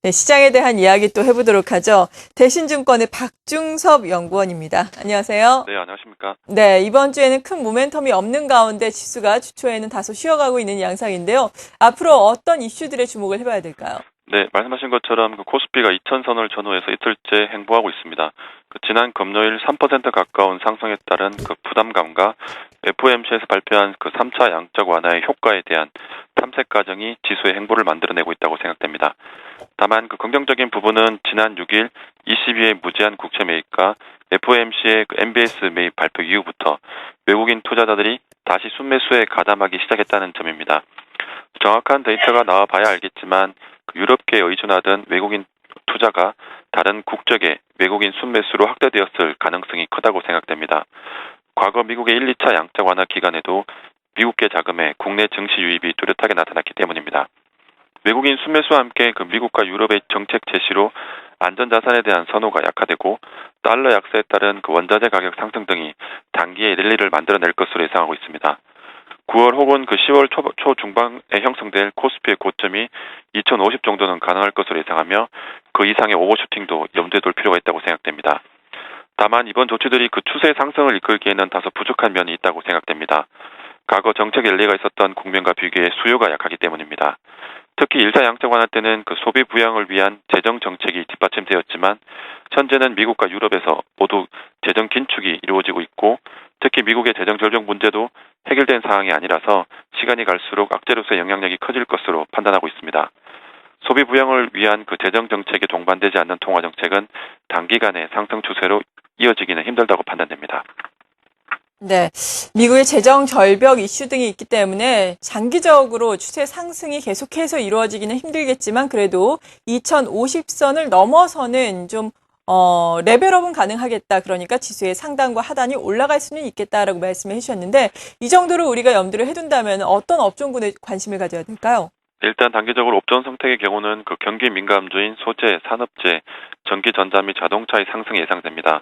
네, 시장에 대한 이야기 또 해보도록 하죠. 대신증권의 박중섭 연구원입니다. 안녕하세요. 네, 안녕하십니까. 네, 이번 주에는 큰 모멘텀이 없는 가운데 지수가 주초에는 다소 쉬어가고 있는 양상인데요. 앞으로 어떤 이슈들에 주목을 해봐야 될까요? 네, 말씀하신 것처럼 코스피가 2000선을 전후해서 이틀째 행보하고 있습니다. 지난 금요일 3% 가까운 상승에 따른 부담감과 FOMC에서 발표한 3차 양적 완화의 효과에 대한 탐색 과정이 지수의 행보를 만들어내고 있다고 생각됩니다. 다만 긍정적인 부분은 지난 6일 ECB의 무제한 국채 매입과 FOMC의 MBS 매입 발표 이후부터 외국인 투자자들이 다시 순매수에 가담하기 시작했다는 점입니다. 정확한 데이터가 나와봐야 알겠지만 유럽계에 의존하던 외국인 투자가 다른 국적의 외국인 순매수로 확대되었을 가능성이 크다고 생각됩니다. 과거 미국의 1, 2차 양적 완화 기간에도 미국계 자금의 국내 증시 유입이 뚜렷하게 나타났기 때문입니다. 외국인 순매수와 함께 미국과 유럽의 정책 제시로 안전자산에 대한 선호가 약화되고 달러 약세에 따른 원자재 가격 상승 등이 단기에 랠리를 만들어낼 것으로 예상하고 있습니다. 9월 혹은 10월 초 중반에 형성될 코스피의 고점이 2050 정도는 가능할 것으로 예상하며 그 이상의 오버슈팅도 염두에 둘 필요가 있다고 생각됩니다. 다만 이번 조치들이 추세 상승을 이끌기에는 다소 부족한 면이 있다고 생각됩니다. 과거 정책 랠리가 있었던 국면과 비교해 수요가 약하기 때문입니다. 특히 1차 양적 완화 때는 소비 부양을 위한 재정 정책이 뒷받침되었지만 현재는 미국과 유럽에서 모두 재정 긴축이 이루어지고 있고 특히 미국의 재정 절벽 문제도 해결된 상황이 아니라서 시간이 갈수록 악재로서의 영향력이 커질 것으로 판단하고 있습니다. 소비 부양을 위한 재정 정책에 동반되지 않는 통화 정책은 단기간에 상승 추세로 이어지기는 힘들다고 판단됩니다. 네, 미국의 재정 절벽 이슈 등이 있기 때문에 장기적으로 추세 상승이 계속해서 이루어지기는 힘들겠지만 그래도 2050선을 넘어서는 좀 레벨업은 가능하겠다. 그러니까 지수의 상단과 하단이 올라갈 수는 있겠다라고 말씀을 해주셨는데 이 정도로 우리가 염두를 해둔다면 어떤 업종군에 관심을 가져야 될까요? 일단 단기적으로 업종 선택의 경우는 경기 민감주인 소재, 산업재, 전기, 전자 및 자동차의 상승이 예상됩니다.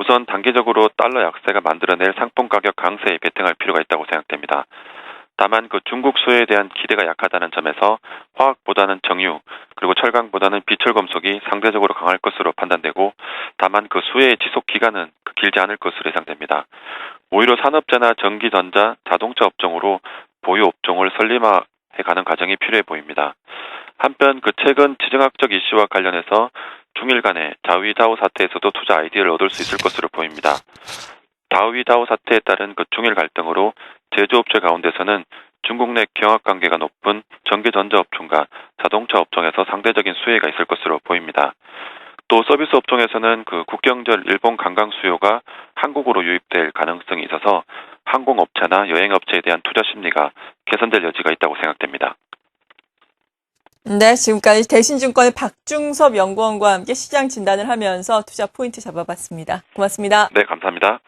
우선 단기적으로 달러 약세가 만들어낼 상품 가격 강세에 베팅할 필요가 있다고 생각됩니다. 다만 중국 수요에 대한 기대가 약하다는 점에서 화학보다는 정유, 그리고 철강보다는 비철금속이 상대적으로 강할 것으로 판단되고 다만 수혜의 지속 기간은 길지 않을 것으로 예상됩니다. 오히려 산업재나 전기, 전자, 자동차 업종으로 보유 업종을 설림해가는 과정이 필요해 보입니다. 한편 최근 지정학적 이슈와 관련해서 중일 간의 자위다오 사태에서도 투자 아이디어를 얻을 수 있을 것으로 보입니다. 자위다오 사태에 따른 중일 갈등으로 제조업체 가운데서는 중국 내 경합관계가 높은 전기전자 업종과 자동차 업종에서 상대적인 수혜가 있을 것으로 보입니다. 또 서비스 업종에서는 국경절 일본 관광 수요가 한국으로 유입될 가능성이 있어서 항공업체나 여행업체에 대한 투자 심리가 개선될 여지가 있다고 생각됩니다. 네, 지금까지 대신증권의 박중섭 연구원과 함께 시장 진단을 하면서 투자 포인트 잡아봤습니다. 고맙습니다. 네, 감사합니다.